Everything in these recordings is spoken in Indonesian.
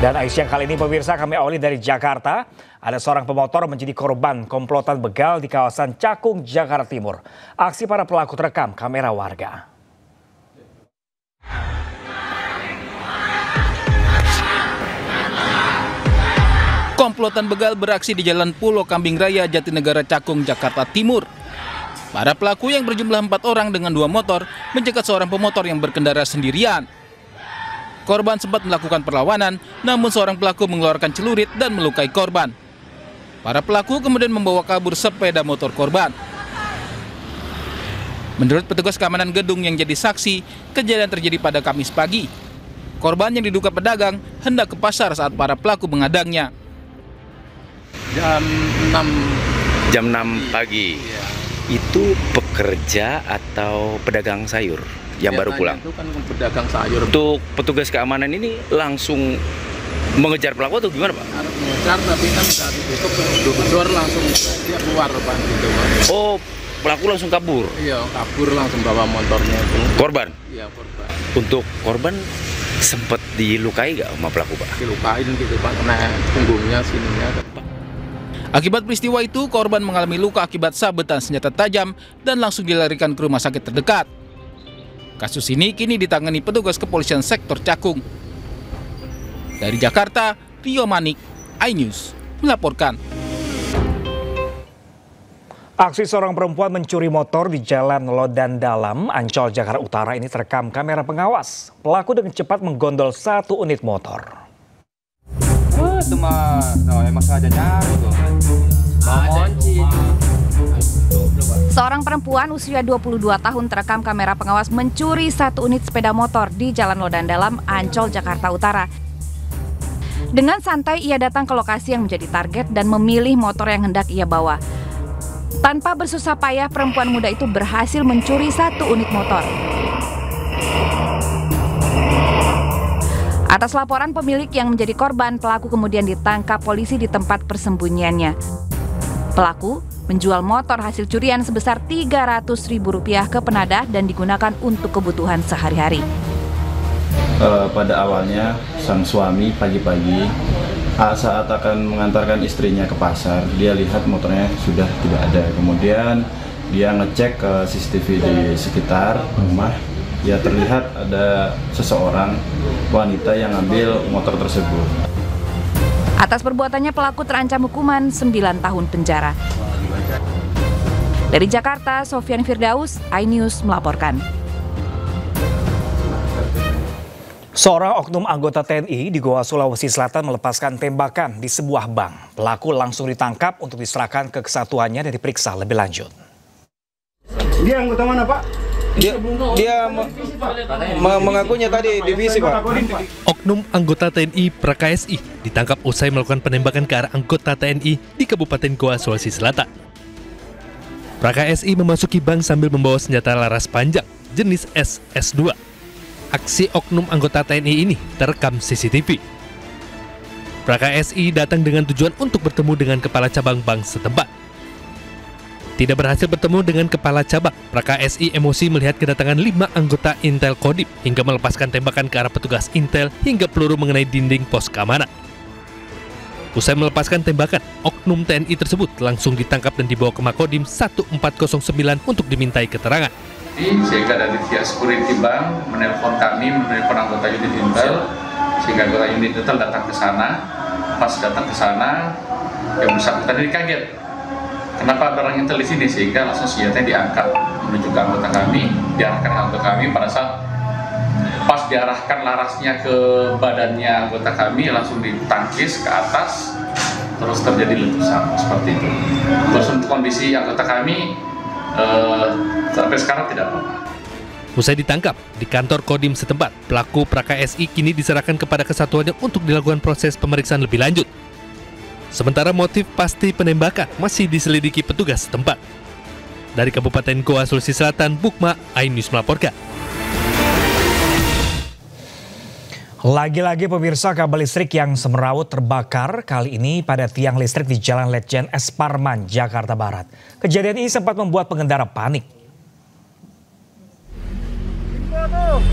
Dan siang kali ini pemirsa kami awali dari Jakarta. Ada seorang pemotor menjadi korban komplotan begal di kawasan Cakung, Jakarta Timur. Aksi para pelaku terekam kamera warga. Komplotan begal beraksi di Jalan Pulau Kambing Raya, Jatinegara, Cakung, Jakarta Timur. Para pelaku yang berjumlah 4 orang dengan 2 motor mencegat seorang pemotor yang berkendara sendirian. Korban sempat melakukan perlawanan, namun seorang pelaku mengeluarkan celurit dan melukai korban. Para pelaku kemudian membawa kabur sepeda motor korban. Menurut petugas keamanan gedung yang jadi saksi, kejadian terjadi pada Kamis pagi. Korban yang diduga pedagang hendak ke pasar saat para pelaku mengadangnya. Jam 6 pagi. Iya. Itu pekerja atau pedagang sayur yang baru pulang? Itu kan pedagang sayur. Untuk petugas keamanan ini langsung mengejar pelaku atau gimana, Pak? Harus mengejar, tapi kan saat itu gedor langsung dia keluar, Pak. Gitu, Pak. Oh, pelaku langsung kabur? Iya, kabur langsung bawa motornya itu. Korban? Iya, korban. Untuk korban sempat dilukai nggak sama pelaku, Pak? Dilukain gitu, Pak, kena punggungnya, sininya. Akibat peristiwa itu, korban mengalami luka akibat sabetan senjata tajam dan langsung dilarikan ke rumah sakit terdekat. Kasus ini kini ditangani petugas kepolisian sektor Cakung. Dari Jakarta, Rio Manik, iNews melaporkan. Aksi seorang perempuan mencuri motor di Jalan Lodan Dalam, Ancol, Jakarta Utara ini terekam kamera pengawas. Pelaku dengan cepat menggondol 1 unit motor. Itu mah, emang sengaja nyari tuh. Seorang perempuan usia 22 tahun terekam kamera pengawas mencuri 1 unit sepeda motor di Jalan Lodan Dalam, Ancol, Jakarta Utara. Dengan santai ia datang ke lokasi yang menjadi target dan memilih motor yang hendak ia bawa. Tanpa bersusah payah, perempuan muda itu berhasil mencuri 1 unit motor. Atas laporan pemilik yang menjadi korban, pelaku kemudian ditangkap polisi di tempat persembunyiannya. Pelaku menjual motor hasil curian sebesar Rp300.000 ke penadah dan digunakan untuk kebutuhan sehari-hari. Pada awalnya sang suami pagi-pagi saat akan mengantarkan istrinya ke pasar, dia lihat motornya sudah tidak ada. Kemudian dia ngecek ke CCTV di sekitar rumah. Ya, terlihat ada seseorang wanita yang ambil motor tersebut. Atas perbuatannya pelaku terancam hukuman 9 tahun penjara. Dari Jakarta, Sofyan Firdaus, iNews melaporkan. Seorang oknum anggota TNI di Goa, Sulawesi Selatan melepaskan tembakan di sebuah bank. Pelaku langsung ditangkap untuk diserahkan ke kesatuannya dan diperiksa lebih lanjut. Dia anggota mana, Pak? Dia mengakunya tadi divisi, Pak. Oknum anggota TNI PraKSI ditangkap usai melakukan penembakan ke arah anggota TNI di Kabupaten Goa, Sulawesi Selatan. PraKSI memasuki bank sambil membawa senjata laras panjang jenis SS2. Aksi oknum anggota TNI ini terekam CCTV. PraKSI datang dengan tujuan untuk bertemu dengan kepala cabang bank setempat. Tidak berhasil bertemu dengan kepala cabang, PraKSI emosi melihat kedatangan 5 anggota Intel Kodim hingga melepaskan tembakan ke arah petugas Intel hingga peluru mengenai dinding pos keamanan. Usai melepaskan tembakan, oknum TNI tersebut langsung ditangkap dan dibawa ke Makodim 1409 untuk dimintai keterangan. Sehingga dari pihak security bank menelpon kami, menelpon anggota unit Intel, sehingga anggota unit Intel datang ke sana. Pas datang ke sana, yang bersangkutan ini kaget. Kenapa barang Intel di sini? Sehingga langsung senjatanya diangkat menuju ke anggota kami, diarahkan ke anggota kami. Pada saat pas diarahkan larasnya ke badannya anggota kami, langsung ditangkis ke atas, terus terjadi letusan seperti itu. Terus untuk kondisi anggota kami sampai sekarang tidak apa-apa. Usai ditangkap di kantor Kodim setempat, pelaku PraKSI kini diserahkan kepada kesatuannya untuk dilakukan proses pemeriksaan lebih lanjut. Sementara motif pasti penembakan masih diselidiki petugas setempat. Dari Kabupaten Goa, Sulawesi Selatan, Bukma, iNews melaporkan. Lagi-lagi pemirsa, kabel listrik yang semerawut terbakar kali ini pada tiang listrik di Jalan Letjen S. Parman, Jakarta Barat. Kejadian ini sempat membuat pengendara panik.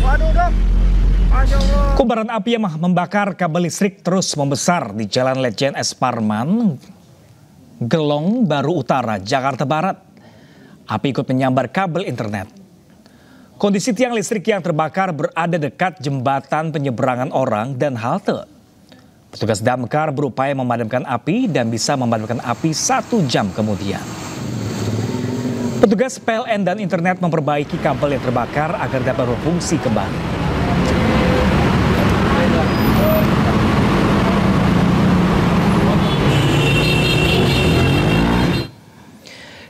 Waduh, dong. Kobaran api yang membakar kabel listrik terus membesar di Jalan Lejen S. Parman, Gelong Baru Utara, Jakarta Barat. Api ikut menyambar kabel internet. Kondisi tiang listrik yang terbakar berada dekat jembatan penyeberangan orang dan halte. Petugas damkar berupaya memadamkan api dan bisa memadamkan api 1 jam kemudian. Petugas PLN dan internet memperbaiki kabel yang terbakar agar dapat berfungsi kembali.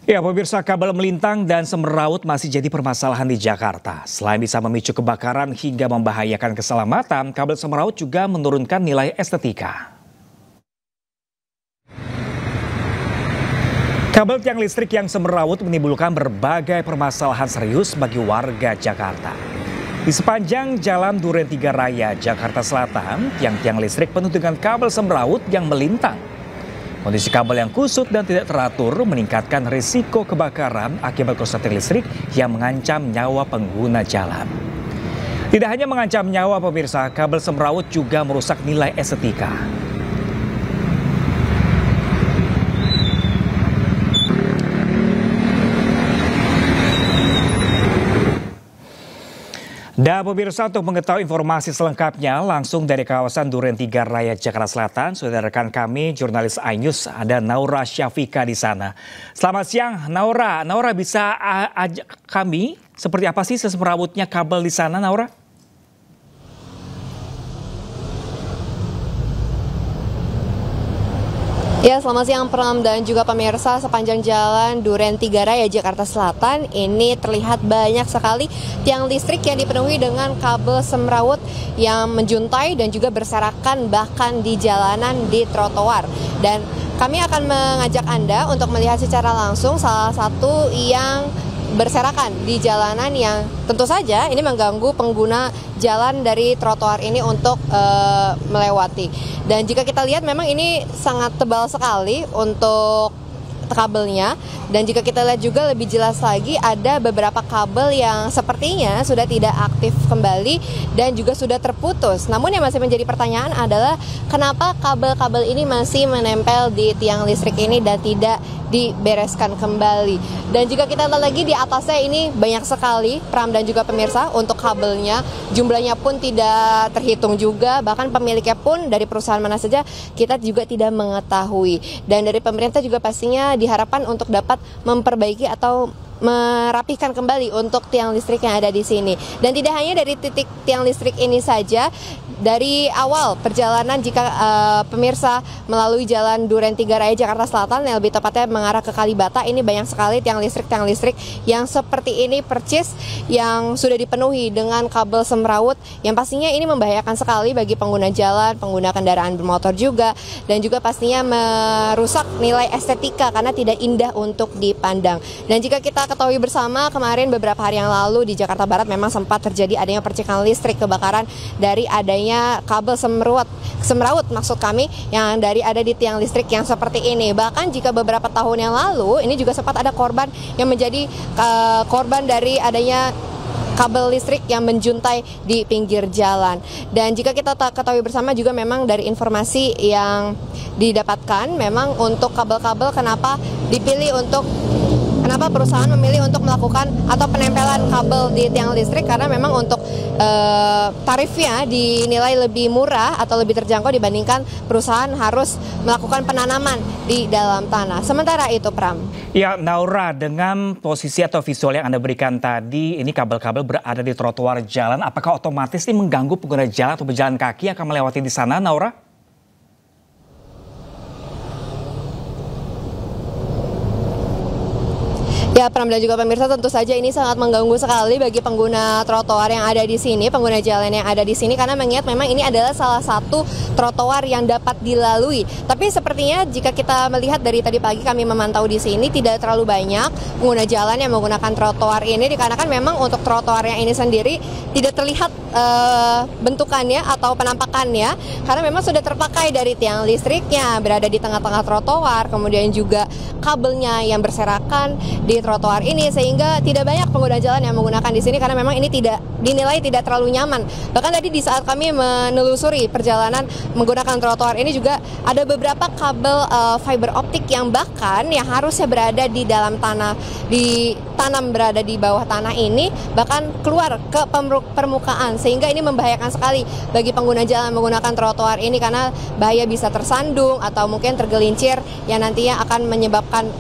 Ya, pemirsa, kabel melintang dan semeraut masih jadi permasalahan di Jakarta. Selain bisa memicu kebakaran hingga membahayakan keselamatan, kabel semeraut juga menurunkan nilai estetika. Kabel tiang listrik yang semeraut menimbulkan berbagai permasalahan serius bagi warga Jakarta. Di sepanjang Jalan Duren 3 Raya, Jakarta Selatan, tiang-tiang listrik penuh dengan kabel semeraut yang melintang. Kondisi kabel yang kusut dan tidak teratur meningkatkan risiko kebakaran akibat korsleting listrik yang mengancam nyawa pengguna jalan. Tidak hanya mengancam nyawa pemirsa, kabel semeraut juga merusak nilai estetika. Dan pemirsa, untuk mengetahui informasi selengkapnya langsung dari kawasan Duren 3 Raya Jakarta Selatan, sudah rekan kami jurnalis iNews, ada Naura Syafika di sana. Selamat siang Naura. Naura, bisa ajak kami seperti apa sih semerawutnya kabel di sana, Naura? Ya, selamat siang Pram dan juga pemirsa. Sepanjang Jalan Duren 3 Raya Jakarta Selatan ini terlihat banyak sekali tiang listrik yang dipenuhi dengan kabel semrawut yang menjuntai dan juga berserakan bahkan di jalanan, di trotoar. Dan kami akan mengajak Anda untuk melihat secara langsung salah satu yang berserakan di jalanan yang tentu saja ini mengganggu pengguna jalan dari trotoar ini untuk melewati. Dan jika kita lihat memang ini sangat tebal sekali untuk kabelnya, dan jika kita lihat juga lebih jelas lagi ada beberapa kabel yang sepertinya sudah tidak aktif kembali dan juga sudah terputus. Namun yang masih menjadi pertanyaan adalah kenapa kabel-kabel ini masih menempel di tiang listrik ini dan tidak dibereskan kembali. Dan jika kita lihat lagi di atasnya ini banyak sekali Pram dan juga pemirsa untuk kabelnya, jumlahnya pun tidak terhitung juga, bahkan pemiliknya pun dari perusahaan mana saja kita juga tidak mengetahui. Dan dari pemerintah juga pastinya diharapkan untuk dapat memperbaiki atau merapihkan kembali untuk tiang listrik yang ada di sini. Dan tidak hanya dari titik tiang listrik ini saja, dari awal perjalanan jika pemirsa melalui Jalan Duren 3 Raya Jakarta Selatan yang lebih tepatnya mengarah ke Kalibata, ini banyak sekali tiang listrik yang seperti ini percis yang sudah dipenuhi dengan kabel semrawut yang pastinya ini membahayakan sekali bagi pengguna jalan, pengguna kendaraan bermotor juga, dan juga pastinya merusak nilai estetika karena tidak indah untuk dipandang. Dan jika kita ketahui bersama, kemarin beberapa hari yang lalu di Jakarta Barat memang sempat terjadi adanya percikan listrik, kebakaran dari adanya kabel semrawut maksud kami yang ada di tiang listrik yang seperti ini. Bahkan jika beberapa tahun yang lalu ini juga sempat ada korban yang menjadi korban dari adanya kabel listrik yang menjuntai di pinggir jalan. Dan jika kita ketahui bersama juga memang dari informasi yang didapatkan, memang untuk kabel-kabel kenapa perusahaan memilih untuk melakukan atau penempelan kabel di tiang listrik, karena memang untuk tarifnya dinilai lebih murah atau lebih terjangkau dibandingkan perusahaan harus melakukan penanaman di dalam tanah. Sementara itu Pram. Ya Naura, dengan posisi atau visual yang Anda berikan tadi, ini kabel-kabel berada di trotoar jalan, apakah otomatis ini mengganggu pengguna jalan atau pejalan kaki yang akan melewati di sana, Naura? Ya Pram dan juga pemirsa, tentu saja ini sangat mengganggu sekali bagi pengguna trotoar yang ada di sini, pengguna jalan yang ada di sini, karena mengingat memang ini adalah salah satu trotoar yang dapat dilalui. Tapi sepertinya jika kita melihat dari tadi pagi kami memantau di sini tidak terlalu banyak pengguna jalan yang menggunakan trotoar ini, dikarenakan memang untuk trotoar yang ini sendiri tidak terlihat bentukannya atau penampakannya, karena memang sudah terpakai dari tiang listriknya berada di tengah-tengah trotoar, kemudian juga kabelnya yang berserakan di trotoar trotoar ini, sehingga tidak banyak pengguna jalan yang menggunakan di sini karena memang ini dinilai tidak terlalu nyaman. Bahkan tadi di saat kami menelusuri perjalanan menggunakan trotoar ini juga ada beberapa kabel fiber optik yang bahkan yang harusnya berada di dalam tanah, ditanam berada di bawah tanah ini, bahkan keluar ke permukaan, sehingga ini membahayakan sekali bagi pengguna jalan menggunakan trotoar ini karena bahaya bisa tersandung atau mungkin tergelincir yang nantinya akan menyebabkan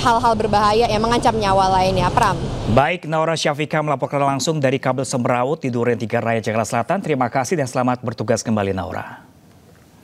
hal-hal berbahaya yang mengancam nyawa lainnya. Pram. Baik, Naura Syafika melaporkan langsung dari kabel semraut di Duren 3 Raya Jakarta Selatan. Terima kasih dan selamat bertugas kembali, Naura.